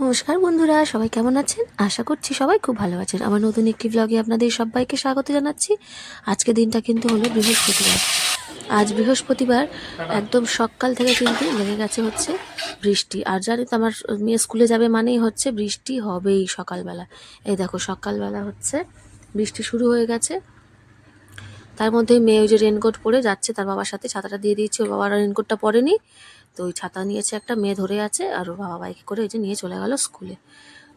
নমস্কার বন্ধুরা, সবাই কেমন আছেন? আশা করছি সবাই খুব ভালো আছেন। আমার নতুন একটি ব্লগে আপনাদের সবাইকে স্বাগত জানাচ্ছি। আজকে দিনটা কিন্তু হলো বৃহস্পতিবার। আজ বৃহস্পতিবার একদম সকাল থেকে কিন্তু লেগে গেছে হচ্ছে বৃষ্টি। আর জানি তো আমার মেয়ে স্কুলে যাবে মানেই হচ্ছে বৃষ্টি হবেই সকালবেলা। এই দেখো সকালবেলা হচ্ছে বৃষ্টি শুরু হয়ে গেছে। তার মধ্যে মেয়ে ওই যে রেনকোট পরে যাচ্ছে তার বাবার সাথে, ছাতাটা দিয়ে দিয়েছে, ওর বাবার রেনকোটটা পরেনি, তো ওই ছাতা নিয়েছে, একটা মেয়ে ধরে আছে, আর ওর বাবা বাইকে করে ওই যে নিয়ে চলে গেল স্কুলে।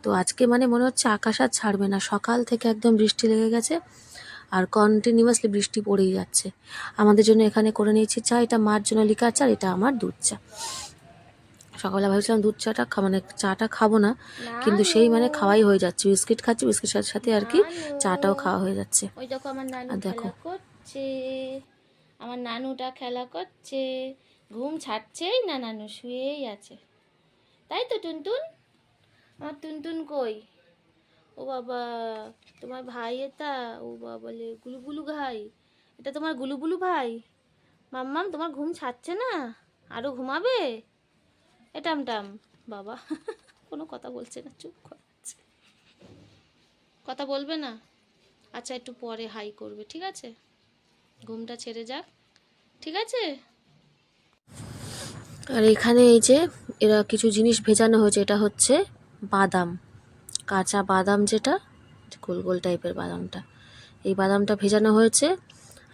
তো আজকে মানে মনে হচ্ছে আকাশ আর ছাড়বে না, সকাল থেকে একদম বৃষ্টি লেগে গেছে আর কন্টিনিউয়াসলি বৃষ্টি পড়েই যাচ্ছে। আমাদের জন্য এখানে করে নিয়েছি চা, এটা মার জন্য লিকার চা, এটা আমার দুধ চা। সকালে ভাবছিলাম দুধ চাটা মানে চাটা খাবো না, কিন্তু সেই মানে খাওয়াই হয়ে যাচ্ছে, বিস্কিট খাচ্ছি, বিস্কিটের সাথে আর কি চাটাও খাওয়া হয়ে যাচ্ছে। ওই দেখো আমার নানু দেখো খেলা করছে, আমার নানুটা খেলা করছে, ঘুম ছাড়ছেই না, নানু শুয়েই আছে, তাই তো টুনটুন? আমার টুনটুন কই? ও বাবা, তোমার ভাই এটা? ও বাবা, বলে গুলুগুলু ভাই, এটা তোমার গুলুগুলু ভাই? মাম্মাম তোমার ঘুম ছাড়ছে না? আরো ঘুমাবে? এটামটাম বাবা কোনো কথা বলছে না, চুপ করে আছে। কথা বলবে না? আচ্ছা একটু পরে হাই করবে, ঠিক আছে? ঘুমটা ছেড়ে যাক, ঠিক আছে? আর এখানে এই যে এরা কিছু জিনিস ভেজানো হয়েছে, এটা হচ্ছে বাদাম, কাঁচা বাদাম, যেটা গোল গোল টাইপের বাদামটা, এই বাদামটা ভেজানো হয়েছে।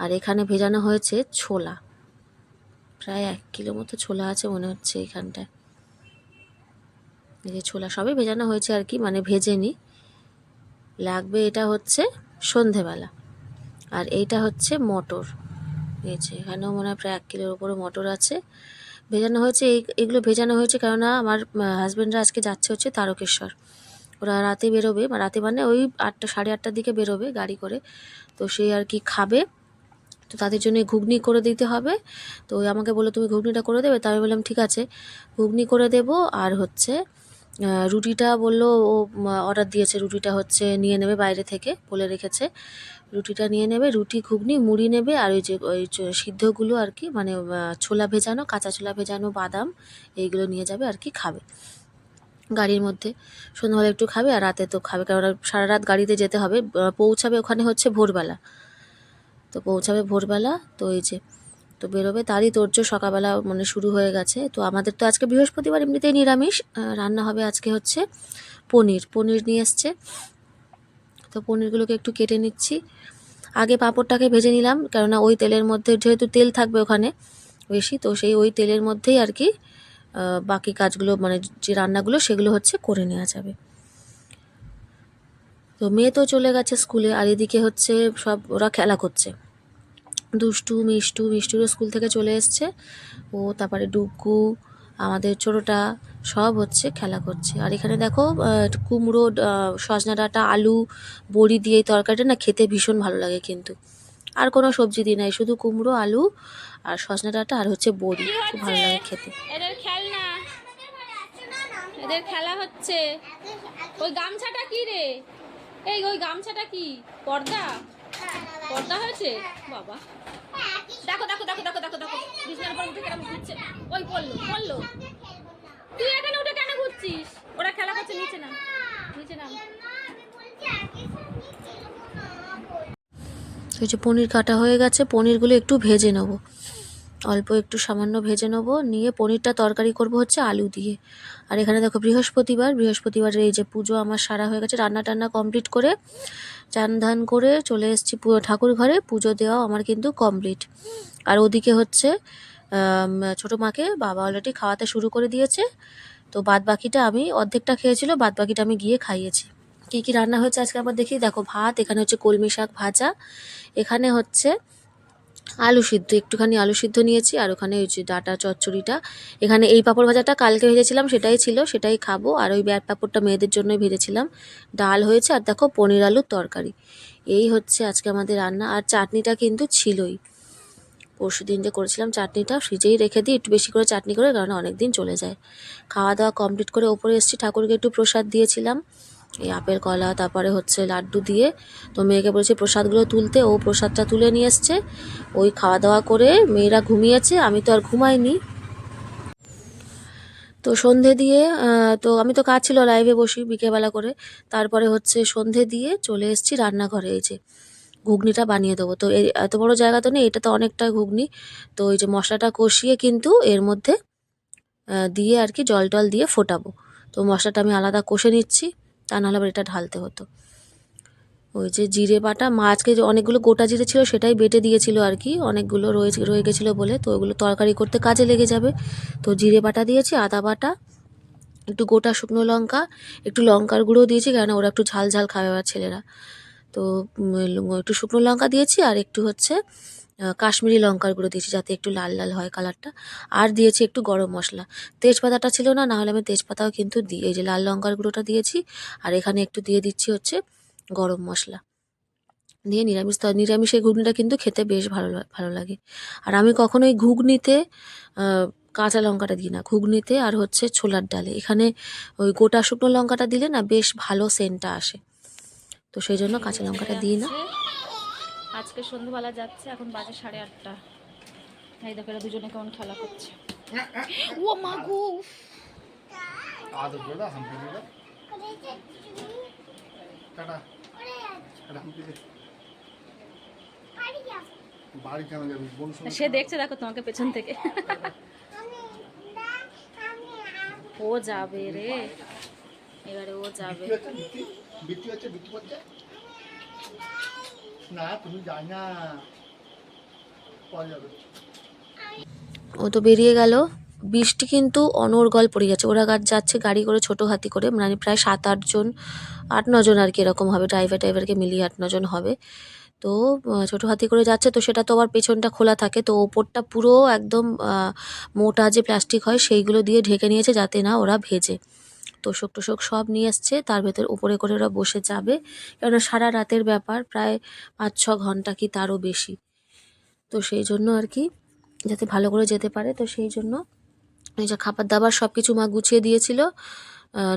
আর এখানে ভেজানো হয়েছে ছোলা, প্রায় 1 কিলো মতো ছোলা আছে মনে হচ্ছে এইখানটায়। এই যে ছোলা সবই ভেজানো হয়েছে আর কি, মানে ভেজেনি, লাগবে এটা হচ্ছে সন্ধেবেলা। আর এইটা হচ্ছে মটর, এই যে এখানেও মনে হয় প্রায় 1 কিলোর উপরে মটর আছে, ভেজানো হয়েছে। এগুলো ভেজানো হয়েছে কেননা আমার হাজব্যান্ডরা আজকে যাচ্ছে হচ্ছে তারকেশ্বর, ওরা রাতে বেরোবে, রাতে মানে ওই 8টা সাড়ে 8টার দিকে বেরোবে গাড়ি করে, তো সেই আর কি খাবে, তো তাদের জন্য ঘুগনি করে দিতে হবে। তো ওই আমাকে বললো তুমি ঘুগনিটা করে দেবে, তাই আমি বললাম ঠিক আছে ঘুগনি করে দেব। আর হচ্ছে রুটিটা বললো ও অর্ডার দিয়েছে, রুটিটা হচ্ছে নিয়ে নেবে বাইরে থেকে, বলে রেখেছে রুটিটা নিয়ে নেবে, রুটি ঘুগনি মুড়ি নেবে, আর ওই যে ওই সিদ্ধগুলো আর কি, মানে ছোলা ভেজানো, কাঁচা ছোলা ভেজানো, বাদাম, এইগুলো নিয়ে যাবে আর কি, খাবে গাড়ির মধ্যে। সন্ধ্যাবেলা একটু খাবে আর রাতে তো খাবে, কারণ সারা রাত গাড়িতে যেতে হবে, পৌঁছাবে ওখানে হচ্ছে ভোরবেলা, তো পৌঁছাবে ভোরবেলা। তো এই যে তো বেরোবে, তারই তোড়জোড় সকালবেলা মানে শুরু হয়ে গেছে। তো আমাদের তো আজকে বৃহস্পতিবার, এমনিতেই নিরামিষ, রান্না হবে আজকে হচ্ছে পনির নিয়ে এসছে, তো পনিরগুলোকে একটু কেটে নিচ্ছি। আগে পাঁপড়টাকে ভেজে নিলাম, কেননা ওই তেলের মধ্যে যেহেতু তেল থাকবে ওখানে বেশি, তো সেই ওই তেলের মধ্যেই আর কি বাকি কাজগুলো মানে যে রান্নাগুলো সেগুলো হচ্ছে করে নেওয়া যাবে। তো মেয়ে তো চলে গেছে স্কুলে, আর এদিকে হচ্ছে সব ওরা খেলা করছে, মিষ্টুরও স্কুল থেকে চলে এসছে, ও তারপরে ডুগু, আমাদের ছোটোটা, সব হচ্ছে খেলা করছে। আর এখানে দেখো কুমড়ো, সজনা ডাঁটা, আলু, বড়ি দিয়ে এই তরকারিটা না খেতে ভীষণ ভালো লাগে, কিন্তু আর কোনো সবজি দিই নাই, শুধু কুমড়ো, আলু আর সজনা ডাঁটা আর হচ্ছে বড়ি, খুব ভালো লাগে খেতে। এদের খেলনা, এদের খেলা হচ্ছে। ওই গামছাটা কি রে? এই ওই গামছাটা কি পর্দা? পর্দা হয়েছে বাবা, দেখো দেখো দেখো দেখো দেখো দেখো, বিছানার উপর উঠে কেন ঘুরছে? ওই পড়লো, তুই এখানে উঠে কেন ঘুরছিস? ওরা খেলা করছে, নিচে নাম, নিচে নাম। ওই যে পনির কাটা হয়ে গেছে, পনিরগুলো একটু ভেজে নেবো, অল্প একটু সামান্য ভেজে নেবো, নিয়ে পনিরটা তরকারি করব হচ্ছে আলু দিয়ে। আর এখানে দেখো বৃহস্পতিবারের এই যে পুজো আমার সারা হয়ে গেছে, রান্না টান্না কমপ্লিট করে চান ধান করে চলে এসেছি ঠাকুর ঘরে, পুজো দেওয়া আমার কিন্তু কমপ্লিট। আর ওদিকে হচ্ছে ছোটো মাকে বাবা অলরেডি খাওয়াতে শুরু করে দিয়েছে, তো বাদ বাকিটা আমি অর্ধেকটা খেয়েছিল, বাদ বাকিটা আমি গিয়ে খাইয়েছি। কী কী রান্না হয়েছে আজকে আবার দেখি, দেখো ভাত, এখানে হচ্ছে কলমি শাক ভাজা, এখানে হচ্ছে আলু সিদ্ধ, একটুখানি আলু সিদ্ধ নিয়েছি, আর ওখানে ওই যে ডাঁটা চচ্চড়িটা, এখানে এই পাঁপড় ভাজাটা কালকে ভেজেছিলাম সেটাই ছিল, সেটাই খাবো, আর ওই ব্যাট পাঁপড়টা মেয়েদের জন্যই ভেজেছিলাম। ডাল হয়েছে, আর দেখো পনির আলুর তরকারি, এই হচ্ছে আজকে আমাদের রান্না। আর চাটনিটা কিন্তু ছিলই, পরশুদিন যে করেছিলাম চাটনিটা ফ্রিজেই রেখে দিই একটু বেশি করে চাটনি করে, কারণ অনেক দিন চলে যায়। খাওয়া দাওয়া কমপ্লিট করে ওপরে এসেছি, ঠাকুরকে একটু প্রসাদ দিয়েছিলাম, এই আপেল কলা তারপরে হচ্ছে লাড্ডু দিয়ে, তো মেয়েকে বলেছি প্রসাদগুলো তুলতে, ও প্রসাদটা তুলে নিয়ে এসছে। ওই খাওয়া দাওয়া করে মেয়েরা ঘুমিয়েছে, আমি তো আর ঘুমাইনি। তো সন্ধে দিয়ে তো আমি তো কাজ ছিল, লাইভে বসি বিকেলবেলা করে। তারপরে হচ্ছে সন্ধে দিয়ে চলে এসেছি রান্নাঘরে। এই যে ঘুগনিটা বানিয়ে দেবো। তো এই এত বড় জায়গা তো নেই, এটা তো অনেকটা ঘুগনি। তো এই যে মশলাটা কষিয়ে কিন্তু এর মধ্যে দিয়ে আর কি জল টল দিয়ে ফোটাবো। তো মশলাটা আমি আলাদা কষে নিচ্ছি, তা নাহলে আবার এটা ঢালতে হতো। ওই যে জিরে বাটা, আজকে যে অনেকগুলো গোটা জিরে ছিল সেটাই বেটে দিয়েছিল আর কি, অনেকগুলো রয়ে গেছিলো বলে। তো ওগুলো তরকারি করতে কাজে লেগে যাবে। তো জিরে বাটা দিয়েছি, আদা বাটা, একটু গোটা শুকনো লঙ্কা, একটু লঙ্কার গুঁড়ো দিয়েছি, কেননা ওরা একটু ঝাল ঝাল খাবে আমার ছেলেরা। তো একটু শুকনো লঙ্কা দিয়েছি, আর একটু হচ্ছে কাশ্মীরি লঙ্কার গুঁড়ো দিয়েছি যাতে একটু লাল লাল হয় কালারটা। আর দিয়েছি একটু গরম মশলা। তেজপাতাটা ছিল না, নাহলে আমি তেজপাতাও কিন্তু দিই। এই যে লাল লঙ্কার গুঁড়োটা দিয়েছি, আর এখানে একটু দিয়ে দিচ্ছি হচ্ছে গরম মশলা। দিয়ে নিরামিষের ঘুগনিটা কিন্তু খেতে বেশ ভালো লাগে। আর আমি কখনোই ঘুগনিতে কাঁচা লঙ্কাটা দিই না, ঘুগনিতে আর হচ্ছে ছোলার ডালে। এখানে ওই গোটা শুকনো লঙ্কাটা দিলে না বেশ ভালো সেন্টটা আসে, তো সেই জন্য কাঁচা লঙ্কাটা দিই না। আজকে সন্ধ্যাবেলা যাচ্ছে, এখন বাজে 8:30। এই দেখো এরা দুজনে কেমন খেলা করছে। ও মাগু, সে দেখছে দেখো তোমাকে পেছন থেকে। ও যাবে রে, এবারে ও যাবে। ও তো বেরিয়ে গেল। বৃষ্টি কিন্তু অনর্গল পড়ে যাচ্ছে। ওরা যাচ্ছে গাড়ি করে, ছোট হাতি করে, মানে প্রায় 7-8 জন, 8-9 জন আর কি এরকম হবে, ড্রাইভারকে মিলিয়ে 8-9 জন হবে। তো ছোট হাতি করে যাচ্ছে, তো সেটা তো আবার পেছনটা খোলা থাকে, তো ওপরটা পুরো একদম মোটা যে প্লাস্টিক হয় সেইগুলো দিয়ে ঢেকে নিয়েছে যাতে না ওরা ভেজে। তোশক টোশক সব নিয়ে এসছে, তার ভেতর উপরে করে ওরা বসে যাবে, কেননা সারা রাতের ব্যাপার, প্রায় 5-6 ঘন্টা কি তারও বেশি। তো সেই জন্য আর কি, যাতে ভালো করে যেতে পারে, তো সেই জন্য এই যে খাবার দাবার সব কিছু মা গুছিয়ে দিয়েছিল,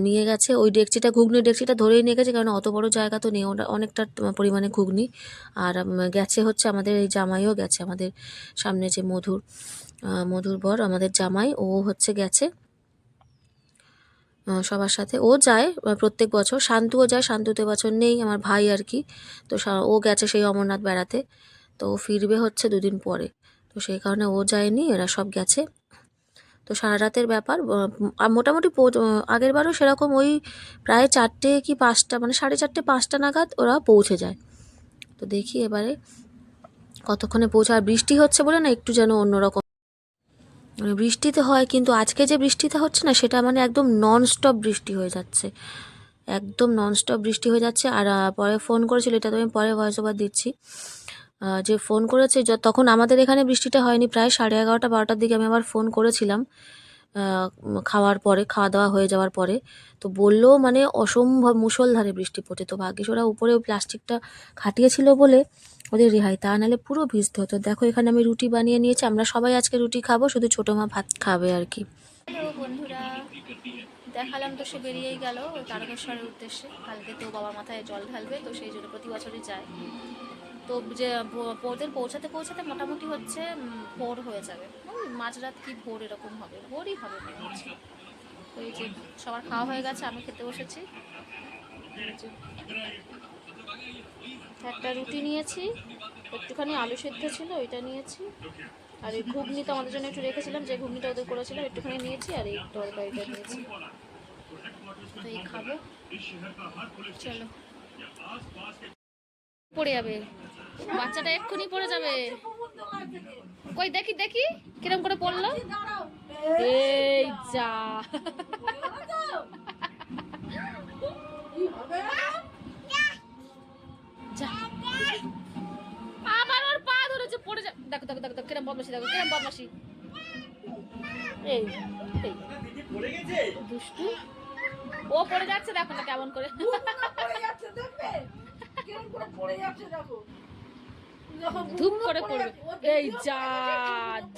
নিয়ে গেছে। ওই ঘুগনির ডেকচিটা ধরেই নিয়ে গেছে, কারণ অত বড় জায়গা তো নেই, ওটা অনেকটা পরিমাণে ঘুগনি। আর গেছে হচ্ছে আমাদের এই জামাইও গেছে, আমাদের সামনে যে মধুর বর আমাদের জামাই, ও হচ্ছে গেছে সবার সাথে। ও যায় প্রত্যেক বছর, শান্তুও যায়, শান্তুতে বছর নেই, আমার ভাই আর কি। তো ও গেছে সেই অমরনাথ বেড়াতে, তো ও ফিরবে হচ্ছে 2 দিন পরে, তো সেই কারণে ও যায়নি, এরা সব গেছে। তো সারা রাতের ব্যাপার। আর মোটামুটি আগের বারও সেরকম ওই প্রায় 4টে কি 5টা, মানে 4:30-5টা নাগাদ ওরা পৌঁছে যায়। তো দেখি এবারে কতক্ষণে পৌঁছে। আর বৃষ্টি হচ্ছে বলে না একটু যেন অন্যরকম, মানে বৃষ্টিতে হয়, কিন্তু আজকে যে বৃষ্টিটা হচ্ছে না সেটা মানে একদম ননস্টপ বৃষ্টি হয়ে যাচ্ছে, একদম ননস্টপ বৃষ্টি হয়ে যাচ্ছে। আর পরে ফোন করেছিল, এটা তো আমি পরে ভয়েস ওভার দিচ্ছি, যে ফোন করেছে তখন আমাদের এখানে বৃষ্টিটা হয়নি, প্রায় 11:30-12টার দিকে আমি আবার ফোন করেছিলাম খাওয়া দাওয়া হয়ে যাওয়ার পরে। তো বললো মানে অসম্ভব মুষলধারে বৃষ্টি পড়ছে। তো ভাগ্যিস ওরা উপরে বৃষ্টিটা খাটিয়েছিল বলে ওদের রেহাই, তা নাহলে পুরো ভিজতে হতো। দেখো এখানে আমি রুটি বানিয়ে নিয়েছি, আমরা সবাই আজকে রুটি খাবো, শুধু ছোটো মা ভাত খাবে আর কি। হ্যালো বন্ধুরা, দেখালাম তো সে বেরিয়েই গেল তারকেশ্বরের উদ্দেশ্যে। কালকে তো বাবার মাথায় জল ঢালবে, তো সেই জন্য প্রতি বছরই যায়। তো যে ওদের পৌঁছাতে মোটামুটি হচ্ছে ভোর হয়ে যাবে, মাঝরাত কি ভোর এরকম হবে, ভোরই হবে মনে হচ্ছে। তো এই যে সবার খাওয়া হয়ে গেছে, আমি খেতে বসেছি। একটা রুটি নিয়েছি, একটুখানি আলু সেদ্ধ ছিল ওইটা নিয়েছি, আর এই ঘুগনি তো আমাদের জন্য একটু রেখেছিলাম, যে ঘুগনিটা ওদের করেছিলাম একটুখানি নিয়েছি, আর এই তরকারিটা নিয়েছি। তো এই খাবো, চলো। পড়ে যাবে বাচ্চাটা, এক্ষুনি পড়ে যাবে। কই দেখি দেখি কিরম করে পড়লো, এই যা। আবার ওর পা ধরেছে, পড়ে যা। দেখো দেখো দেখো কিরম বদমাশি, দেখো কিরম বদমাশি। এই এই দুষ্টু, ও পড়ে যাচ্ছে, দেখো না কেমন করে ধূপ করে পড়বে। এই যা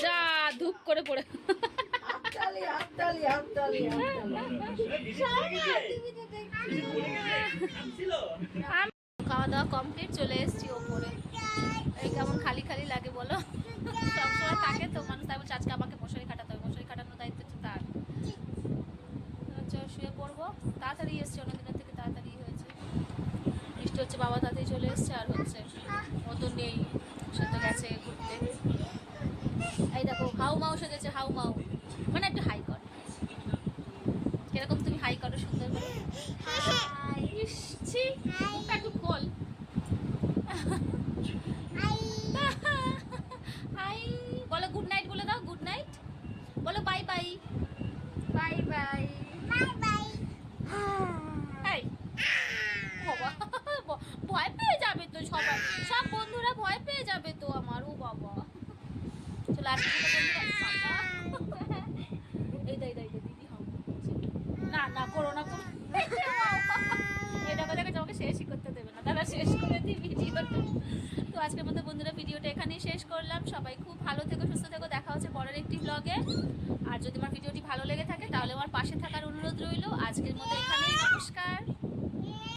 যা, ধূপ করে পড়ে। খাওয়া দাওয়া কমপ্লিট, চলে এসেছি ওপরে। এই কেমন খালি খালি লাগে বলো, সবসময় থাকে তো মানুষ, তাই বলছে আজকে আমাকে মশারি খাটাতে হবে, মশারি খাটানোর দায়িত্ব তার। আসছে আর হচ্ছে ও তো নেই, সে তো গেছে ঘুরতে। এই দেখো হাউ মাউ সেজেছে, হাউ মাউ, মানে একটু হাই কর, কিরকম তুমি হাই করো সুন্দর করে। ইস, ছি, মুখটা একটু খোল। হাই বলো, গুড নাইট বলে দাও, গুড নাইট বলো, বাই বাই। Bye bye. এই বাবা, ভয় পেয়ে যাবে তো সবাই, সব বন্ধুরা ভয় পেয়ে যাবে তো আমার, ও বাবা। চলো আজকে বন্ধুরা, বাবা। এই দাই দাই দিদি হাউ করছে। না না করো না, করো। এটা কথা আমাকে শেষই করতে দেবে না, তারা শেষ করে দিই ভিডিওটা। তো আজকের মতো বন্ধুরা ভিডিওটা এখানেই শেষ করলাম। সবাই খুব ভালো থেকো, সুস্থ থেকো, দেখা হচ্ছে পরের একটি ব্লগে। আর যদি আমার